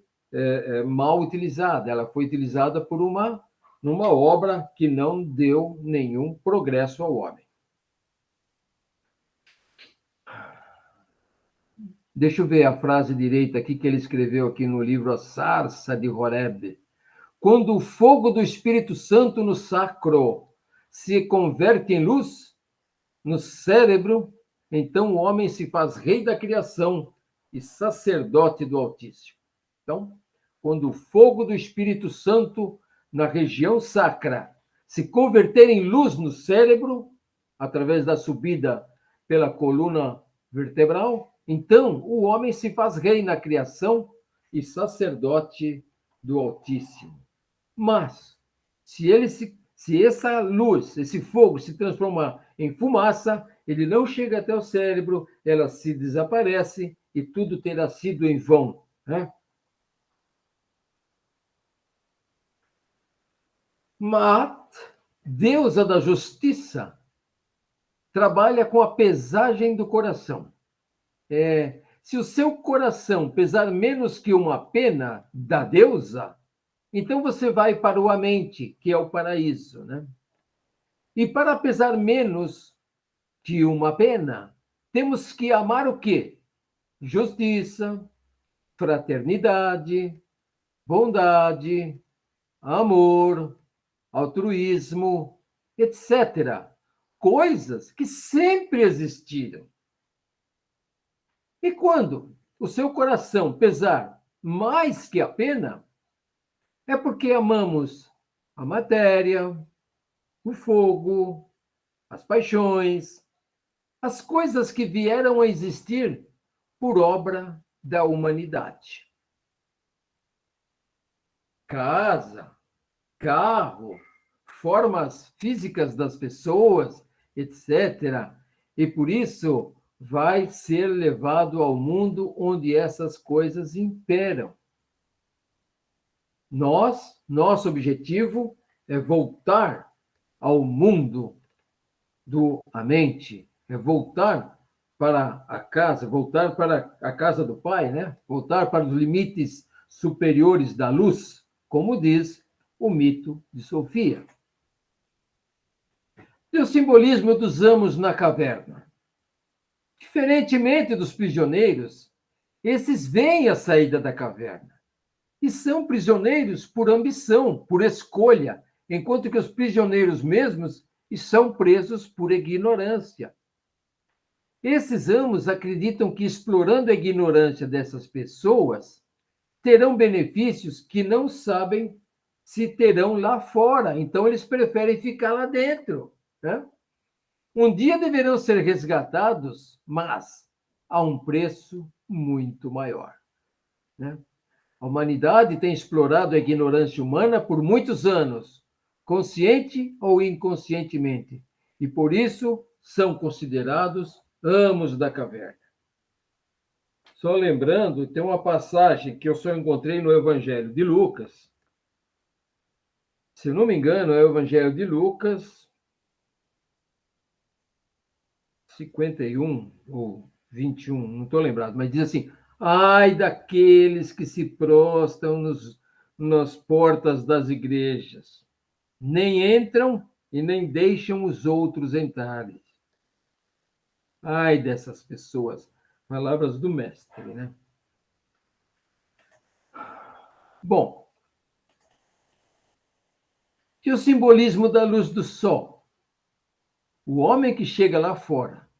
mal utilizada, ela foi utilizada numa obra que não deu nenhum progresso ao homem. Deixa eu ver a frase direita aqui que ele escreveu aqui no livro A Sarça de Horeb. Quando o fogo do Espírito Santo no sacro se converte em luz, no cérebro, então o homem se faz rei da criação e sacerdote do Altíssimo. Então, quando o fogo do Espírito Santo na região sacra se converter em luz no cérebro, através da subida pela coluna vertebral, então o homem se faz rei na criação e sacerdote do Altíssimo. Mas, se essa luz, esse fogo se transformar em fumaça, ele não chega até o cérebro, ela se desaparece e tudo terá sido em vão, né? Mas, deusa da justiça, trabalha com a pesagem do coração. Se o seu coração pesar menos que uma pena da deusa, então você vai para o amente, que é o paraíso, né? E para pesar menos que uma pena, temos que amar o quê? Justiça, fraternidade, bondade, amor, altruísmo, etc. Coisas que sempre existiram. E quando o seu coração pesar mais que a pena, é porque amamos a matéria, o fogo, as paixões, as coisas que vieram a existir por obra da humanidade. Casa, carro, formas físicas das pessoas, etc. E por isso vai ser levado ao mundo onde essas coisas imperam. Nosso objetivo é voltar ao mundo a mente, é voltar para a casa, voltar para a casa do Pai, né? Voltar para os limites superiores da luz, como diz o mito de Sofia. E o simbolismo dos amos na caverna. Diferentemente dos prisioneiros, esses veem a saída da caverna e são prisioneiros por ambição, por escolha, enquanto que os prisioneiros mesmos são presos por ignorância. Esses amos acreditam que, explorando a ignorância dessas pessoas, terão benefícios que não sabem se terão lá fora. Então, eles preferem ficar lá dentro, né? Um dia deverão ser resgatados, mas a um preço muito maior, né? A humanidade tem explorado a ignorância humana por muitos anos, consciente ou inconscientemente, e por isso são considerados amos da caverna. Só lembrando, tem uma passagem que eu só encontrei no Evangelho de Lucas. Se não me engano, é o Evangelho de Lucas 51 ou 21, não estou lembrado, mas diz assim: ai daqueles que se prostram nas portas das igrejas, nem entram e nem deixam os outros entrarem. Ai dessas pessoas. Palavras do mestre, né? Bom, e o simbolismo da luz do sol? O homem que chega lá fora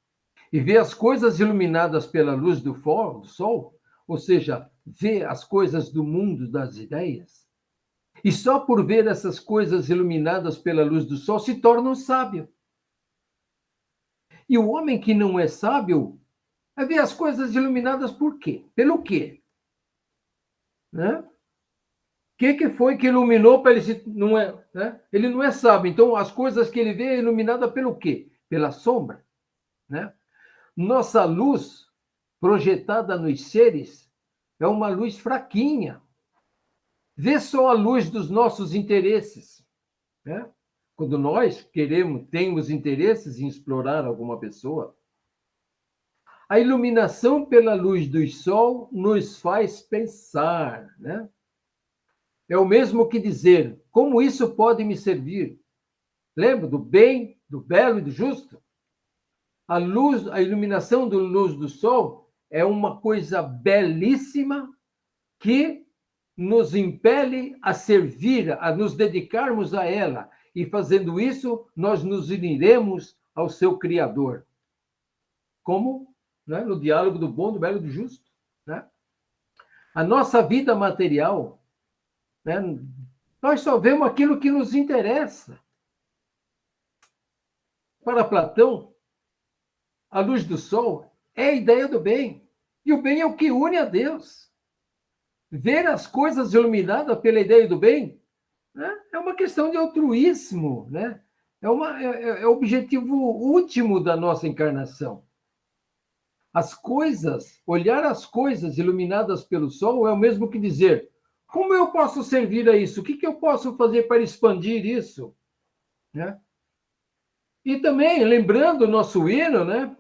e vê as coisas iluminadas pela luz do sol, ou seja, vê as coisas do mundo das ideias, e só por ver essas coisas iluminadas pela luz do sol se torna um sábio. E o homem que não é sábio vai ver as coisas iluminadas por quê? Pelo quê? Né? O que foi que iluminou para ele se não é, né? Ele não é sábio, então as coisas que ele vê é iluminada pelo quê? Pela sombra, né? Nossa luz projetada nos seres é uma luz fraquinha. Vê só a luz dos nossos interesses, né? Quando nós temos interesses em explorar alguma pessoa, a iluminação pela luz do sol nos faz pensar, né? É o mesmo que dizer, como isso pode me servir? Lembra do bem, do belo e do justo? A luz, a iluminação da luz do sol é uma coisa belíssima que nos impele a servir, a nos dedicarmos a ela. E fazendo isso, nós nos uniremos ao seu Criador. Como, né, no diálogo do bom, do belo e do justo, né? A nossa vida material, né, nós só vemos aquilo que nos interessa. Para Platão, a luz do sol é a ideia do bem. E o bem é o que une a Deus. Ver as coisas iluminadas pela ideia do bem, né, é uma questão de altruísmo, né? É o objetivo último da nossa encarnação. As coisas, olhar as coisas iluminadas pelo sol é o mesmo que dizer: como eu posso servir a isso? O que eu posso fazer para expandir isso? Né? E também, lembrando o nosso hino, né?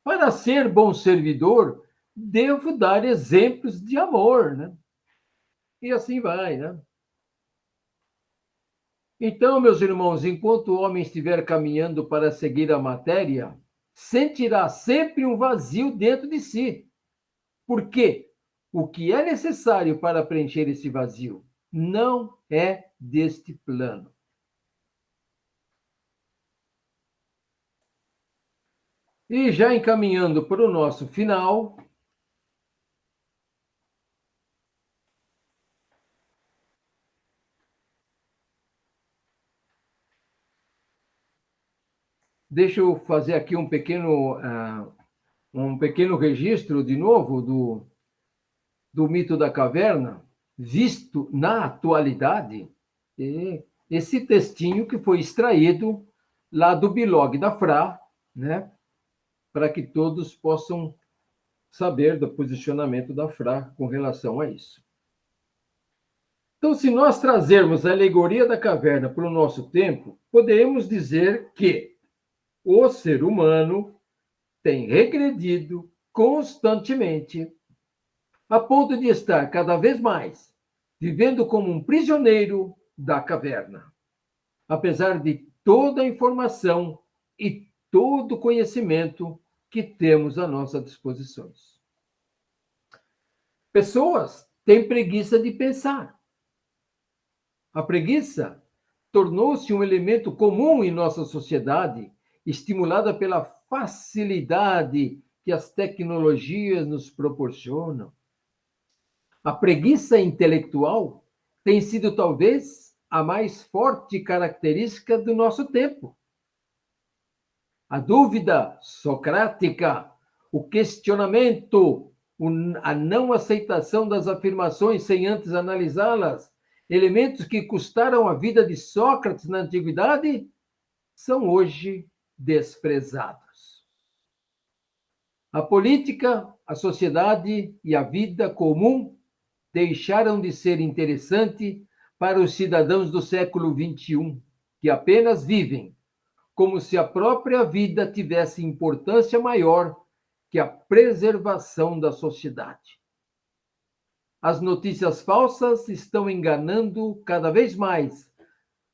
Para ser bom servidor, devo dar exemplos de amor, né? E assim vai, né? Então, meus irmãos, enquanto o homem estiver caminhando para seguir a matéria, sentirá sempre um vazio dentro de si. Por quê? O que é necessário para preencher esse vazio não é deste plano. E já encaminhando para o nosso final, deixa eu fazer aqui um pequeno um pequeno registro, de novo, do mito da caverna, visto na atualidade, esse textinho que foi extraído lá do blog da Fra, né, para que todos possam saber do posicionamento da Fra com relação a isso. Então, se nós trazermos a alegoria da caverna para o nosso tempo, podemos dizer que o ser humano tem regredido constantemente, a ponto de estar cada vez mais vivendo como um prisioneiro da caverna, apesar de toda a informação e todo o conhecimento que temos à nossa disposição. Pessoas têm preguiça de pensar. A preguiça tornou-se um elemento comum em nossa sociedade, estimulada pela facilidade que as tecnologias nos proporcionam. A preguiça intelectual tem sido talvez a mais forte característica do nosso tempo. A dúvida socrática, o questionamento, a não aceitação das afirmações sem antes analisá-las, elementos que custaram a vida de Sócrates na antiguidade, são hoje desprezados. A política, a sociedade e a vida comum deixaram de ser interessante para os cidadãos do século XXI, que apenas vivem como se a própria vida tivesse importância maior que a preservação da sociedade. As notícias falsas estão enganando cada vez mais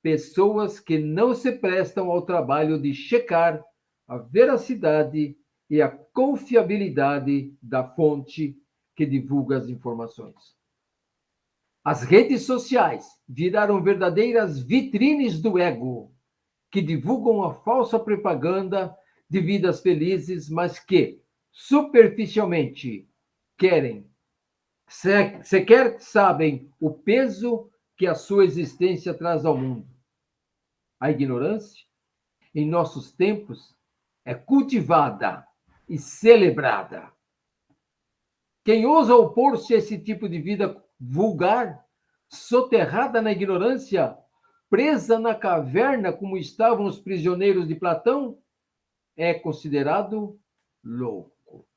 pessoas que não se prestam ao trabalho de checar a veracidade e a confiabilidade da fonte que divulga as informações. As redes sociais viraram verdadeiras vitrines do ego, que divulgam a falsa propaganda de vidas felizes, mas que, superficialmente, sequer sabem o peso que a sua existência traz ao mundo. A ignorância, em nossos tempos, é cultivada e celebrada. Quem ousa opor-se a esse tipo de vida vulgar, soterrada na ignorância, presa na caverna como estavam os prisioneiros de Platão, é considerado louco.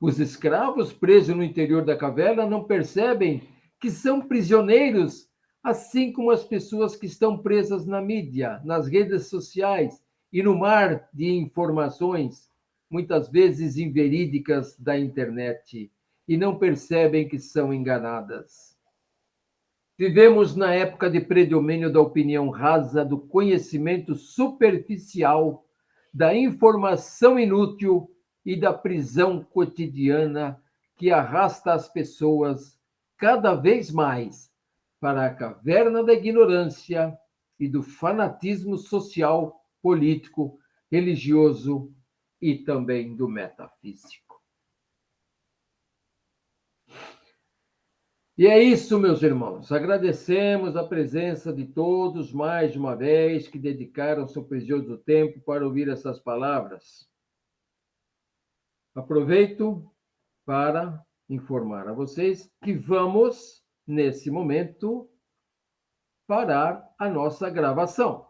Os escravos presos no interior da caverna não percebem que são prisioneiros, assim como as pessoas que estão presas na mídia, nas redes sociais e no mar de informações, muitas vezes inverídicas da internet, e não percebem que são enganadas. Vivemos na época de predomínio da opinião rasa, do conhecimento superficial, da informação inútil e da prisão cotidiana que arrasta as pessoas cada vez mais para a caverna da ignorância e do fanatismo social, político, religioso e também do metafísico. E é isso, meus irmãos. Agradecemos a presença de todos mais de uma vez que dedicaram seu precioso tempo para ouvir essas palavras. Aproveito para informar a vocês que vamos, nesse momento, parar a nossa gravação,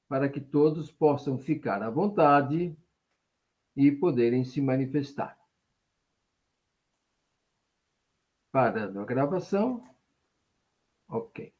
para que todos possam ficar à vontade e poderem se manifestar. Parando a gravação. Ok.